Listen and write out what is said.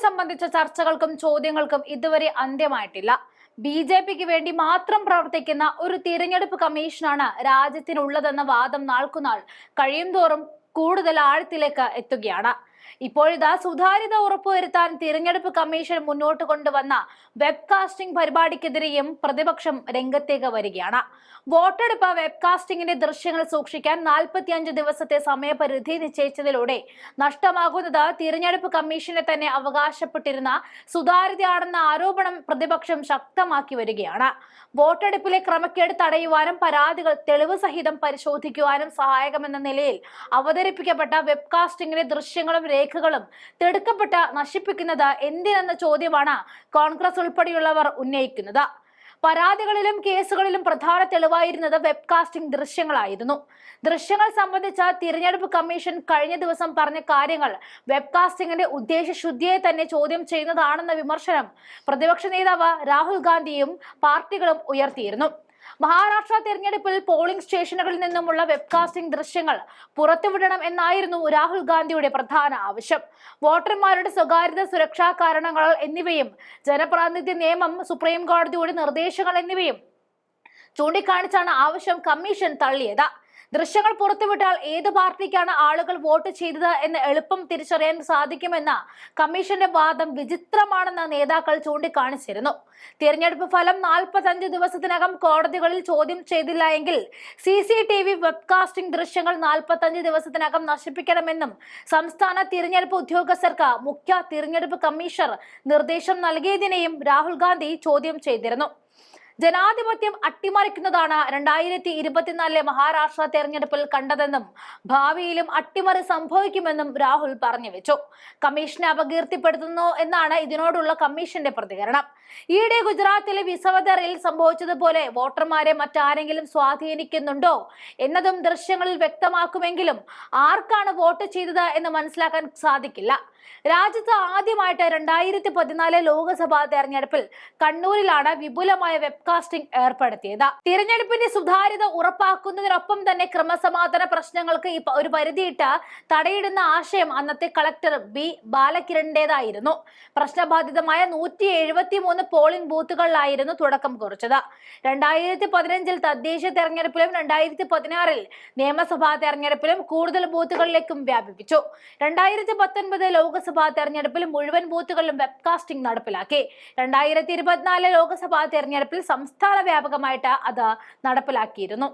സംബന്ധിച്ച ചർച്ചകൾക്കും ചോദ്യങ്ങൾക്കും ഇതുവരെ അന്ത്യമായിട്ടില്ല. ബി.ജെ.പിക്ക് വേണ്ടി മാത്രം പ്രവർത്തിക്കുന്ന ഒരു തിരഞ്ഞെടുപ്പ് കമ്മീഷനാണ് രാജ്യത്തിനുള്ളതെന്ന വാദം നാൾക്കുനാൾ കഴിയുംതോറും കൂടുതൽ ആഴത്തിലേക്ക് എത്തുകയാണ്. ഇപ്പോഴിതാ സുതാര്യത ഉറപ്പുവരുത്താൻ തിരഞ്ഞെടുപ്പ് കമ്മീഷൻ മുന്നോട്ട് കൊണ്ടുവന്ന വെബ്കാസ്റ്റിംഗ് പരിപാടിക്കെതിരെയും പ്രതിപക്ഷം രംഗത്തേക്ക് വരികയാണ്. വോട്ടെടുപ്പ് വെബ്കാസ്റ്റിംഗിന്റെ ദൃശ്യങ്ങൾ സൂക്ഷിക്കാൻ 45 ദിവസത്തെ സമയപരിധി നിശ്ചയിച്ചതിലൂടെ നഷ്ടമാകുന്നത് തിരഞ്ഞെടുപ്പ് കമ്മീഷനെ തന്നെ അവകാശപ്പെട്ടിരുന്ന സുതാര്യതയാണെന്ന ആരോപണം പ്രതിപക്ഷം ശക്തമാക്കി വരികയാണ്. വോട്ടെടുപ്പിലെ ക്രമക്കേട് തടയുവാനും പരാതികൾ തെളിവ് സഹിതം പരിശോധിക്കുവാനും സഹായകമെന്ന നിലയിൽ അവതരിപ്പിക്കപ്പെട്ട വെബ്കാസ്റ്റിംഗിന്റെ ദൃശ്യങ്ങളും രേഖകളും തിടുക്കപ്പെട്ട് നശിപ്പിക്കുന്നത് എന്തിനെന്ന ചോദ്യമാണ് കോൺഗ്രസ് ഉൾപ്പെടെയുള്ളവർ ഉന്നയിക്കുന്നത്. പരാതികളിലും കേസുകളിലും പ്രധാന തെളിവായിരുന്നത് വെബ്കാസ്റ്റിംഗ് ദൃശ്യങ്ങളായിരുന്നു. ദൃശ്യങ്ങൾ സംബന്ധിച്ച തിരഞ്ഞെടുപ്പ് കമ്മീഷൻ കഴിഞ്ഞ ദിവസം പറഞ്ഞ കാര്യങ്ങൾ വെബ്കാസ്റ്റിംഗിന്റെ ഉദ്ദേശശുദ്ധിയെ തന്നെ ചോദ്യം ചെയ്യുന്നതാണെന്ന വിമർശനം പ്രതിപക്ഷ നേതാവ് രാഹുൽ ഗാന്ധിയും പാർട്ടികളും ഉയർത്തിയിരുന്നു. മഹാരാഷ്ട്ര തെരഞ്ഞെടുപ്പിൽ പോളിംഗ് സ്റ്റേഷനുകളിൽ നിന്നുമുള്ള വെബ്കാസ്റ്റിംഗ് ദൃശ്യങ്ങൾ പുറത്തുവിടണം എന്നായിരുന്നു രാഹുൽ ഗാന്ധിയുടെ പ്രധാന ആവശ്യം. വോട്ടർമാരുടെ സ്വകാര്യത, സുരക്ഷാ കാരണങ്ങൾ എന്നിവയും ജനപ്രാതിനിധ്യ നിയമം, സുപ്രീം കോടതിയുടെ നിർദ്ദേശങ്ങൾ എന്നിവയും ചൂണ്ടിക്കാണിച്ചാണ് ആവശ്യം കമ്മീഷൻ തള്ളിയത്. ദൃശ്യങ്ങൾ പുറത്തുവിട്ടാൽ ഏത് പാർട്ടിക്കാണ് ആളുകൾ വോട്ട് ചെയ്തത് എന്ന് എളുപ്പം തിരിച്ചറിയാൻ സാധിക്കുമെന്ന കമ്മീഷന്റെ വാദം വിചിത്രമാണെന്ന് നേതാക്കൾ ചൂണ്ടിക്കാണിച്ചിരുന്നു. തിരഞ്ഞെടുപ്പ് ഫലം 45 ദിവസത്തിനകം കോടതികളിൽ ചോദ്യം ചെയ്തില്ല എങ്കിൽ CCTV വെബ്കാസ്റ്റിംഗ് ദൃശ്യങ്ങൾ 45 ദിവസത്തിനകം നശിപ്പിക്കണമെന്നും സംസ്ഥാന തിരഞ്ഞെടുപ്പ് ഉദ്യോഗസ്ഥർക്ക് മുഖ്യ തിരഞ്ഞെടുപ്പ് കമ്മീഷണർ നിർദ്ദേശം നൽകിയതിനെയും രാഹുൽ ഗാന്ധി ചോദ്യം ചെയ്തിരുന്നു. ജനാധിപത്യം അട്ടിമറിക്കുന്നതാണ് 2024 മഹാരാഷ്ട്ര തെരഞ്ഞെടുപ്പിൽ കണ്ടതെന്നും ഭാവിയിലും അട്ടിമറി സംഭവിക്കുമെന്നും രാഹുൽ പറഞ്ഞു വെച്ചു. കമ്മീഷനെ അപകീർത്തിപ്പെടുത്തുന്നു എന്നാണ് ഇതിനോടുള്ള കമ്മീഷന്റെ പ്രതികരണം. ഈയിടെ ഗുജറാത്തിലെ വിസവദറിൽ സംഭവിച്ചതുപോലെ വോട്ടർമാരെ മറ്റാരെങ്കിലും സ്വാധീനിക്കുന്നുണ്ടോ എന്നതും ദൃശ്യങ്ങളിൽ വ്യക്തമാക്കുമെങ്കിലും ആർക്കാണ് വോട്ട് ചെയ്തത് എന്ന് മനസ്സിലാക്കാൻ സാധിക്കില്ല. രാജ്യത്ത് ആദ്യമായിട്ട് 2014 ലോക്സഭാ തെരഞ്ഞെടുപ്പിൽ കണ്ണൂരിലാണ് വിപുലമായ വെബ്കാസ്റ്റിംഗ് ഏർപ്പെടുത്തിയത്. തിരഞ്ഞെടുപ്പിന്റെ സുതാര്യത ഉറപ്പാക്കുന്നതിനൊപ്പം തന്നെ ക്രമസമാധാന പ്രശ്നങ്ങൾക്ക് ഒരു പരിധിയിട്ട് തടയിടുന്ന ആശയം അന്നത്തെ കളക്ടർ B. ബാലകിരണിന്റേതായിരുന്നു. പ്രശ്നബാധിതമായ 173 പോളിംഗ് ബൂത്തുകളിലായിരുന്നു തുടക്കം കുറിച്ചത്. 2015 തദ്ദേശ തെരഞ്ഞെടുപ്പിലും 2016 നിയമസഭാ തെരഞ്ഞെടുപ്പിലും കൂടുതൽ ബൂത്തുകളിലേക്കും വ്യാപിപ്പിച്ചു. 2019 ലോക്സഭാ തെരഞ്ഞെടുപ്പിൽ മുഴുവൻ ബൂത്തുകളിലും വെബ്കാസ്റ്റിംഗ് നടപ്പിലാക്കി. 2024 ലോക്സഭാ തെരഞ്ഞെടുപ്പിൽ സംസ്ഥാന വ്യാപകമായിട്ട് അത് നടപ്പിലാക്കിയിരുന്നു.